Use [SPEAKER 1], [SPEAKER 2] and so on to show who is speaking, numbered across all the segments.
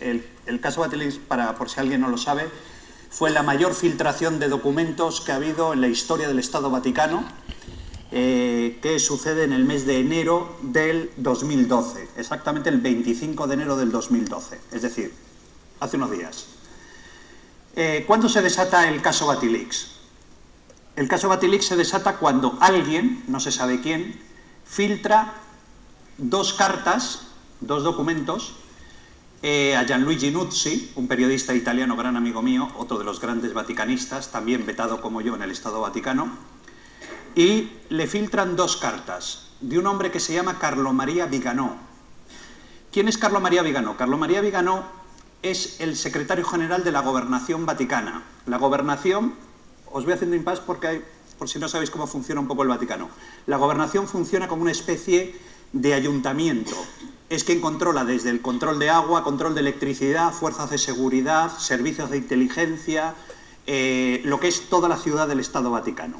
[SPEAKER 1] el caso Batilix, por si alguien no lo sabe, fue la mayor filtración de documentos que ha habido en la historia del Estado Vaticano, que sucede en el mes de enero del 2012, exactamente el 25 de enero del 2012, es decir, hace unos días. ¿Cuándo se desata el caso Batilix? El caso Batilix se desata cuando alguien, no se sabe quién, filtra dos cartas, dos documentos, a Gianluigi Nuzzi, un periodista italiano, gran amigo mío, otro de los grandes vaticanistas, también vetado como yo en el Estado Vaticano, y le filtran dos cartas de un hombre que se llama Carlo Maria Viganò. ¿Quién es Carlo Maria Viganò? Carlo Maria Viganò es el secretario general de la Gobernación Vaticana. La Gobernación, os voy haciendo impasse porque por si no sabéis cómo funciona un poco el Vaticano. La Gobernación funciona como una especie de ayuntamiento. Es quien controla desde el control de agua, control de electricidad, fuerzas de seguridad, servicios de inteligencia, lo que es toda la ciudad del Estado Vaticano.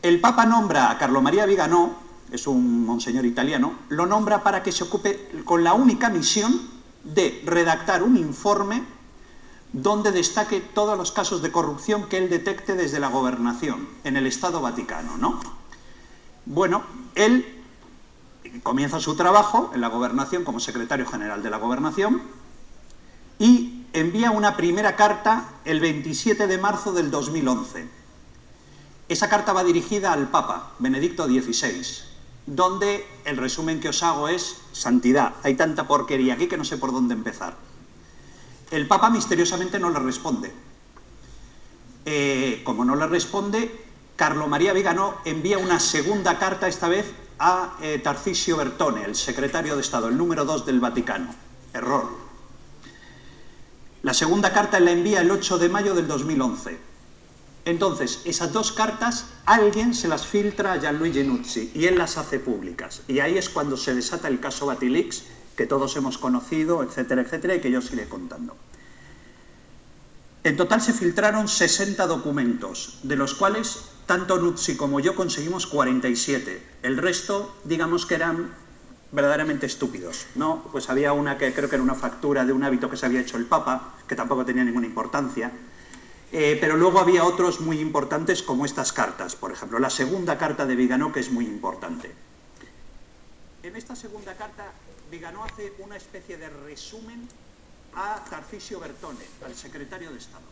[SPEAKER 1] El Papa nombra a Carlo Maria Viganò, es un monseñor italiano, lo nombra para que se ocupe con la única misión de redactar un informe donde destaque todos los casos de corrupción que él detecte desde la gobernación en el Estado Vaticano, ¿no? Bueno, él comienza su trabajo en la gobernación como secretario general de la gobernación y envía una primera carta el 27 de marzo del 2011. Esa carta va dirigida al Papa, Benedicto XVI, donde el resumen que os hago es santidad. Hay tanta porquería aquí que no sé por dónde empezar. El Papa misteriosamente no le responde. Como no le responde, Carlo Maria Viganò envía una segunda carta, esta vez a Tarcisio Bertone, el secretario de Estado, el número 2 del Vaticano. Error. La segunda carta la envía el 8 de mayo del 2011. Entonces, esas dos cartas, alguien se las filtra a Gianluigi Nuzzi y él las hace públicas. Y ahí es cuando se desata el caso Batilix, que todos hemos conocido, etcétera, etcétera, y que yo os iré contando. En total se filtraron 60 documentos, de los cuales tanto Nuzzi como yo conseguimos 47. El resto, digamos que eran verdaderamente estúpidos, ¿no? Pues había una que creo que era una factura de un hábito que se había hecho el Papa, que tampoco tenía ninguna importancia. Pero luego había otros muy importantes como estas cartas, por ejemplo, la segunda carta de Viganò, que es muy importante. En esta segunda carta, Viganò hace una especie de resumen a Tarcisio Bertone, al secretario de Estado,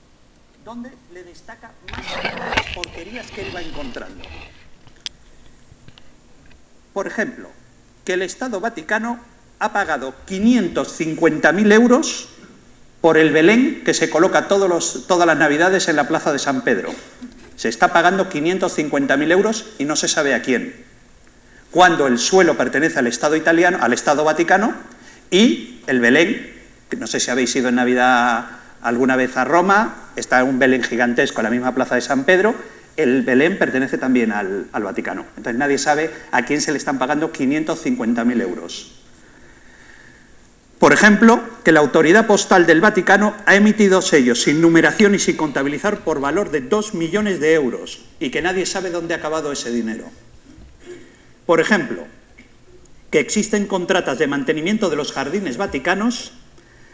[SPEAKER 1] donde le destaca más las porquerías que él va encontrando. Por ejemplo, que el Estado Vaticano ha pagado 550.000 euros por el Belén que se coloca todas las Navidades en la Plaza de San Pedro. Se está pagando 550.000 euros y no se sabe a quién. Cuando el suelo pertenece al Estado italiano, al Estado Vaticano, y el Belén, que no sé si habéis ido en Navidad alguna vez a Roma, está un Belén gigantesco en la misma Plaza de San Pedro, el Belén pertenece también al Vaticano. Entonces nadie sabe a quién se le están pagando 550.000 euros. Por ejemplo, que la autoridad postal del Vaticano ha emitido sellos sin numeración y sin contabilizar por valor de 2 millones de euros y que nadie sabe dónde ha acabado ese dinero. Por ejemplo, que existen contratas de mantenimiento de los jardines vaticanos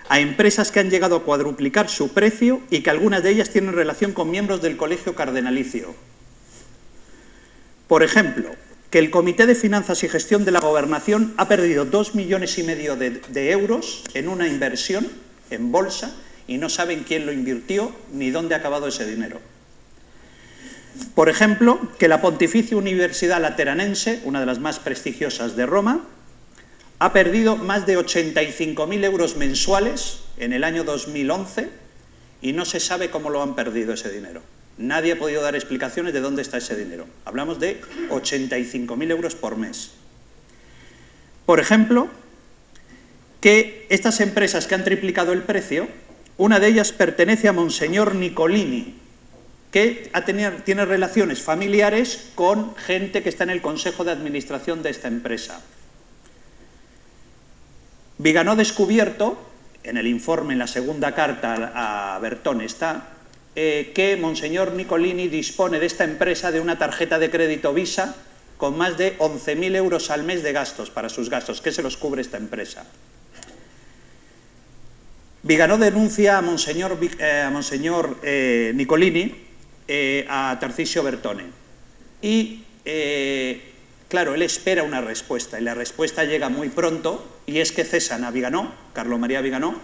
[SPEAKER 1] a empresas que han llegado a cuadruplicar su precio y que algunas de ellas tienen relación con miembros del Colegio Cardenalicio. Por ejemplo, que el Comité de Finanzas y Gestión de la Gobernación ha perdido 2,5 millones de euros en una inversión en bolsa y no saben quién lo invirtió ni dónde ha acabado ese dinero. Por ejemplo, que la Pontificia Universidad Lateranense, una de las más prestigiosas de Roma, ha perdido más de 85.000 euros mensuales en el año 2011 y no se sabe cómo lo han perdido ese dinero. Nadie ha podido dar explicaciones de dónde está ese dinero. Hablamos de 85.000 euros por mes. Por ejemplo, que estas empresas que han triplicado el precio, una de ellas pertenece a Monseñor Nicolini, que tiene relaciones familiares con gente que está en el Consejo de Administración de esta empresa. Viganò ha descubierto, en el informe, en la segunda carta a Bertone está, que Monseñor Nicolini dispone de esta empresa de una tarjeta de crédito Visa con más de 11.000 euros al mes de gastos para sus gastos, que se los cubre esta empresa. Viganò denuncia a Monseñor Nicolini, a Tarcisio Bertone. Y, claro, él espera una respuesta, y la respuesta llega muy pronto, y es que cesan a Viganò, Carlo María Viganò,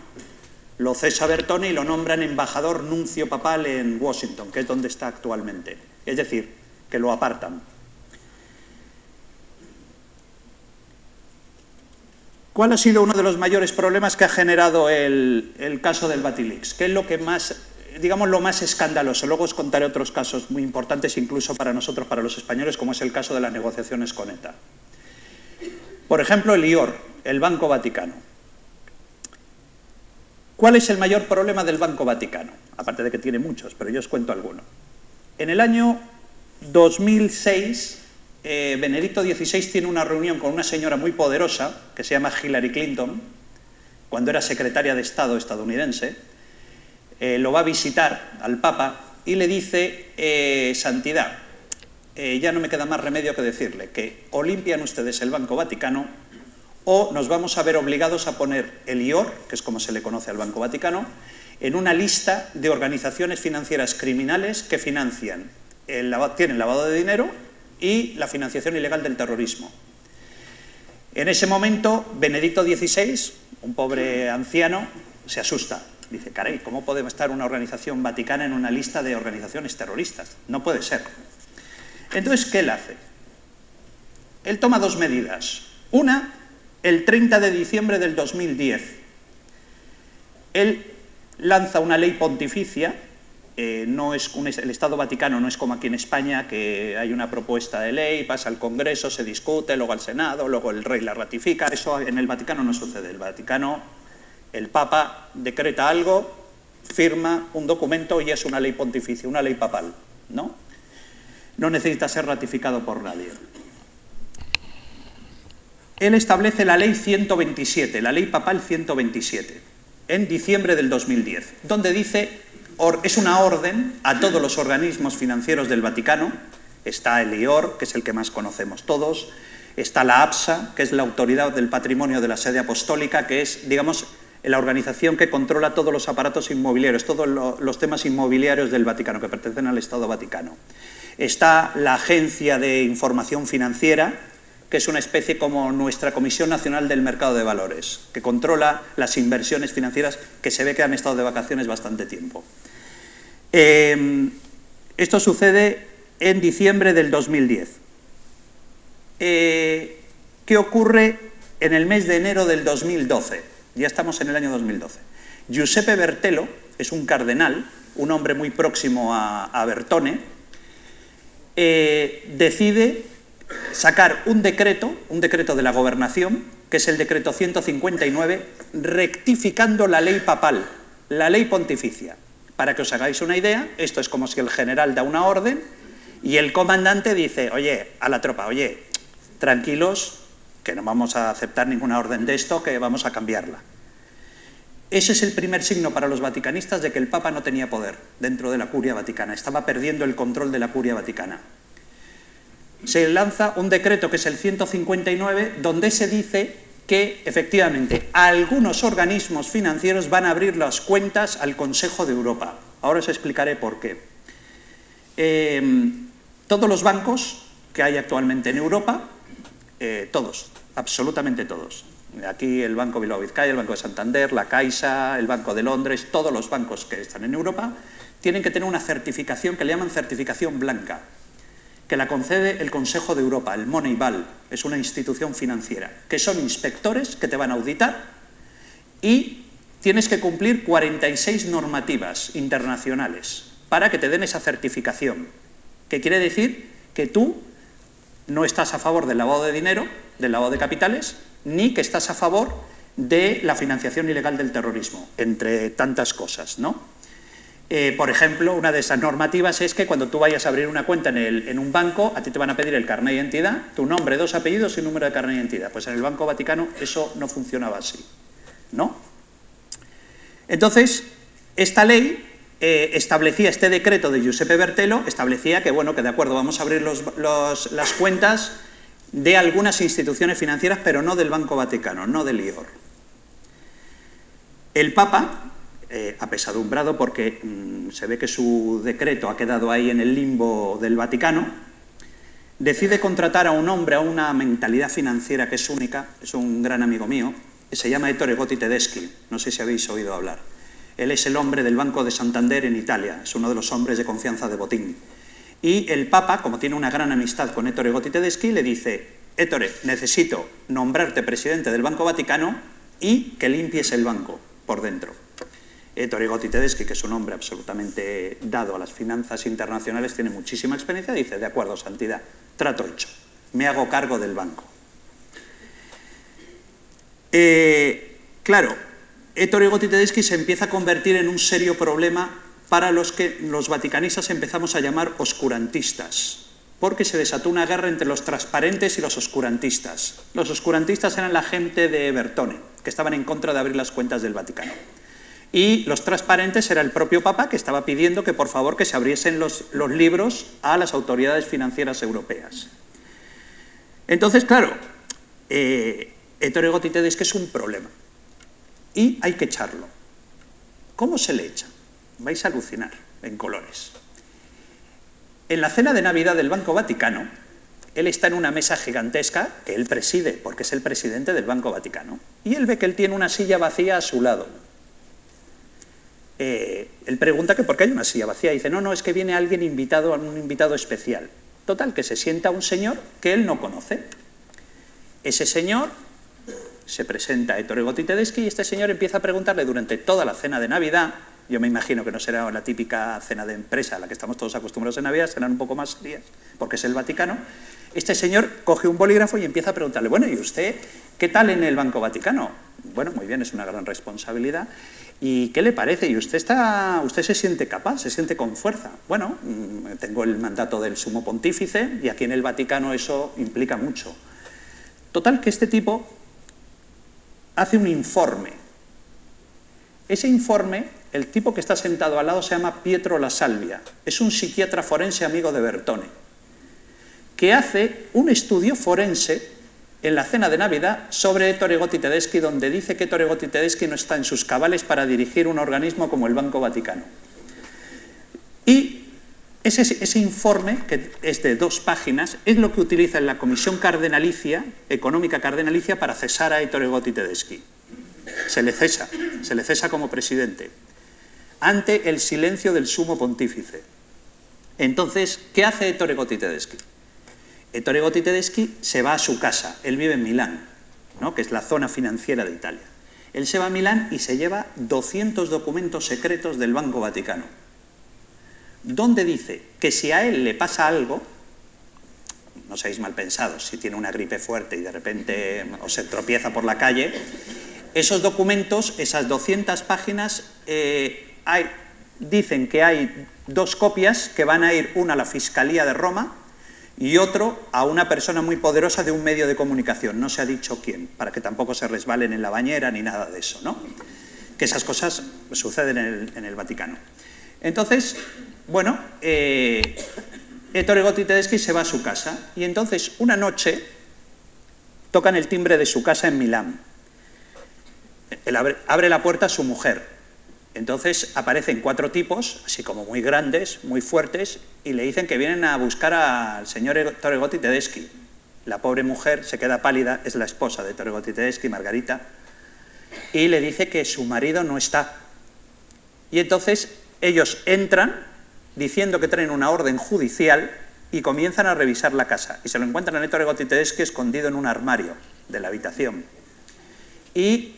[SPEAKER 1] lo cesa Bertone y lo nombran embajador nuncio papal en Washington, que es donde está actualmente. Es decir, que lo apartan. ¿Cuál ha sido uno de los mayores problemas que ha generado el caso del Batilix? ¿Qué es lo que más, digamos, lo más escandaloso? Luego os contaré otros casos muy importantes, incluso para nosotros, para los españoles, como es el caso de las negociaciones con ETA. Por ejemplo, el IOR, el Banco Vaticano. ¿Cuál es el mayor problema del Banco Vaticano? Aparte de que tiene muchos, pero yo os cuento alguno. En el año 2006... Benedicto XVI tiene una reunión con una señora muy poderosa, que se llama Hillary Clinton, cuando era secretaria de Estado estadounidense. Lo va a visitar al Papa y le dice: Santidad, ya no me queda más remedio que decirle que o limpian ustedes el Banco Vaticano o nos vamos a ver obligados a poner el IOR, que es como se le conoce al Banco Vaticano, en una lista de organizaciones financieras criminales que financian, tienen lavado de dinero y la financiación ilegal del terrorismo. En ese momento, Benedicto XVI, un pobre anciano, se asusta. Dice: caray, ¿cómo puede estar una organización vaticana en una lista de organizaciones terroristas? No puede ser. Entonces, ¿qué él hace? Él toma dos medidas. Una, el 30 de diciembre del 2010. Él lanza una ley pontificia. El Estado Vaticano no es como aquí en España, que hay una propuesta de ley, pasa al Congreso, se discute, luego al Senado, luego el rey la ratifica. Eso en el Vaticano no sucede. El Vaticano, el Papa decreta algo, firma un documento y es una ley pontificia, una ley papal, ¿no? No necesita ser ratificado por nadie. Él establece la ley 127, la ley papal 127, en diciembre del 2010, donde dice... Es una orden a todos los organismos financieros del Vaticano. Está el IOR, que es el que más conocemos todos. Está la APSA, que es la Autoridad del Patrimonio de la Sede Apostólica, que es, digamos, la organización que controla todos los aparatos inmobiliarios, todos los temas inmobiliarios del Vaticano, que pertenecen al Estado Vaticano. Está la Agencia de Información Financiera, que es una especie como nuestra Comisión Nacional del Mercado de Valores, que controla las inversiones financieras, que se ve que han estado de vacaciones bastante tiempo. Esto sucede en diciembre del 2010. ¿Qué ocurre en el mes de enero del 2012? Ya estamos en el año 2012. Giuseppe Bertelo es un cardenal, un hombre muy próximo a Bertone, decide sacar un decreto de la gobernación, que es el decreto 159, rectificando la ley papal, la ley pontificia. Para que os hagáis una idea, esto es como si el general da una orden y el comandante dice: oye, a la tropa, oye, tranquilos, que no vamos a aceptar ninguna orden de esto, que vamos a cambiarla. Ese es el primer signo para los vaticanistas de que el Papa no tenía poder dentro de la curia vaticana, estaba perdiendo el control de la curia vaticana. Se lanza un decreto, que es el 159, donde se dice que, efectivamente, algunos organismos financieros van a abrir las cuentas al Consejo de Europa. Ahora os explicaré por qué. Todos los bancos que hay actualmente en Europa, todos, absolutamente todos. Aquí el Banco Bilbao Vizcaya, el Banco de Santander, la Caixa, el Banco de Londres, todos los bancos que están en Europa tienen que tener una certificación que le llaman certificación blanca, que la concede el Consejo de Europa, el Moneyval, es una institución financiera, que son inspectores que te van a auditar y tienes que cumplir 46 normativas internacionales para que te den esa certificación, que quiere decir que tú no estás a favor del lavado de dinero, del lavado de capitales, ni que estás a favor de la financiación ilegal del terrorismo, entre tantas cosas, ¿no? Por ejemplo, una de esas normativas es que cuando tú vayas a abrir una cuenta en un banco, a ti te van a pedir el carné de identidad, tu nombre, 2 apellidos y número de carné de identidad. Pues en el Banco Vaticano eso no funcionaba así, ¿no? Entonces, esta ley establecía, este decreto de Giuseppe Bertelo, establecía que, bueno, que de acuerdo, vamos a abrir las cuentas de algunas instituciones financieras, pero no del Banco Vaticano, no del IOR. El Papa, apesadumbrado porque se ve que su decreto ha quedado ahí en el limbo del Vaticano, decide contratar a un hombre, a una mentalidad financiera que es única, es un gran amigo mío, que se llama Ettore Gotti Tedeschi, no sé si habéis oído hablar. Él es el hombre del Banco de Santander en Italia, es uno de los hombres de confianza de Botín. Y el Papa, como tiene una gran amistad con Ettore Gotti Tedeschi, le dice: Ettore, necesito nombrarte presidente del Banco Vaticano y que limpies el banco por dentro. Ettore Gotti Tedeschi, que es un hombre absolutamente dado a las finanzas internacionales, tiene muchísima experiencia, dice: de acuerdo, Santidad, trato hecho, me hago cargo del banco. Claro, Ettore Gotti Tedeschi se empieza a convertir en un serio problema para los que los vaticanistas empezamos a llamar oscurantistas, porque se desató una guerra entre los transparentes y los oscurantistas. Los oscurantistas eran la gente de Bertone, que estaban en contra de abrir las cuentas del Vaticano. Y los transparentes era el propio Papa, que estaba pidiendo que por favor que se abriesen los libros a las autoridades financieras europeas. Entonces, claro, Ettore Gotti Tedeschi es un problema y hay que echarlo. ¿Cómo se le echa? Vais a alucinar en colores. En la cena de Navidad del Banco Vaticano, él está en una mesa gigantesca que él preside, porque es el presidente del Banco Vaticano, y él ve que él tiene una silla vacía a su lado. Él pregunta que por qué hay una silla vacía, y dice: no, es que viene alguien invitado, un invitado especial. Total, que se sienta un señor que él no conoce. Ese señor se presenta a Ettore Gotti Tedeschi y este señor empieza a preguntarle durante toda la cena de Navidad. Yo me imagino que no será la típica cena de empresa a la que estamos todos acostumbrados en Navidad, serán un poco más serias, porque es el Vaticano. Este señor coge un bolígrafo y empieza a preguntarle: bueno, ¿y usted qué tal en el Banco Vaticano? Bueno, muy bien, es una gran responsabilidad. ¿Y qué le parece? ¿Y usted se siente capaz, se siente con fuerza? Bueno, tengo el mandato del Sumo Pontífice y aquí en el Vaticano eso implica mucho. Total, que este tipo hace un informe. Ese informe, el tipo que está sentado al lado se llama Pietro La Salvia, es un psiquiatra forense amigo de Bertone, que hace un estudio forense en la cena de Navidad sobre Ettore Gotti Tedeschi, donde dice que Ettore Gotti Tedeschi no está en sus cabales para dirigir un organismo como el Banco Vaticano. Y ese informe, que es de 2 páginas, es lo que utiliza en la Comisión Cardenalicia, Económica Cardenalicia, para cesar a Ettore Gotti Tedeschi. Se le cesa como presidente, ante el silencio del Sumo Pontífice. Entonces, ¿qué hace Ettore Gotti Tedeschi? Ettore Gotti Tedeschi se va a su casa, él vive en Milán, ¿no?, que es la zona financiera de Italia. Él se va a Milán y se lleva 200 documentos secretos del Banco Vaticano, donde dice que si a él le pasa algo, no seáis mal pensados, si tiene una gripe fuerte y de repente o se tropieza por la calle, esos documentos, esas 200 páginas, dicen que hay 2 copias que van a ir, una a la Fiscalía de Roma y otro a una persona muy poderosa de un medio de comunicación, no se ha dicho quién, para que tampoco se resbalen en la bañera ni nada de eso, ¿no? Que esas cosas suceden en el Vaticano. Entonces, bueno, Ettore Gotti Tedeschi se va a su casa y entonces una noche tocan el timbre de su casa en Milán. Él abre la puerta a su mujer. Entonces aparecen 4 tipos, así como muy grandes, muy fuertes, y le dicen que vienen a buscar al señor Ettore Gotti Tedeschi. La pobre mujer se queda pálida, es la esposa de Ettore Gotti Tedeschi, Margarita, y le dice que su marido no está. Y entonces ellos entran diciendo que traen una orden judicial y comienzan a revisar la casa. Y se lo encuentran a Ettore Gotti Tedeschi escondido en un armario de la habitación. Y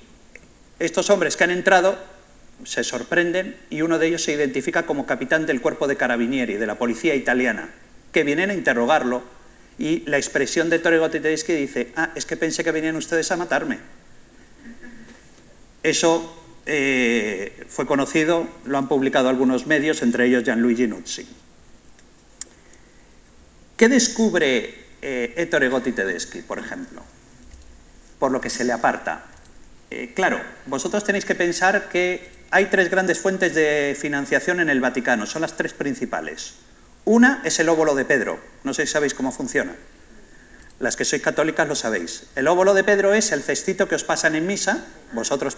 [SPEAKER 1] estos hombres que han entrado se sorprenden y uno de ellos se identifica como capitán del cuerpo de carabinieri, de la policía italiana, que vienen a interrogarlo y la expresión de Ettore Gotti Tedeschi dice: ah, es que pensé que venían ustedes a matarme. Eso fue conocido, lo han publicado algunos medios, entre ellos Gianluigi Nuzzi. ¿Qué descubre Ettore Gotti Tedeschi, por ejemplo? Por lo que se le aparta. Claro, vosotros tenéis que pensar que hay 3 grandes fuentes de financiación en el Vaticano, son las 3 principales. Una es el óbolo de Pedro, no sé si sabéis cómo funciona. Las que sois católicas lo sabéis. El óbolo de Pedro es el cestito que os pasan en misa, vosotros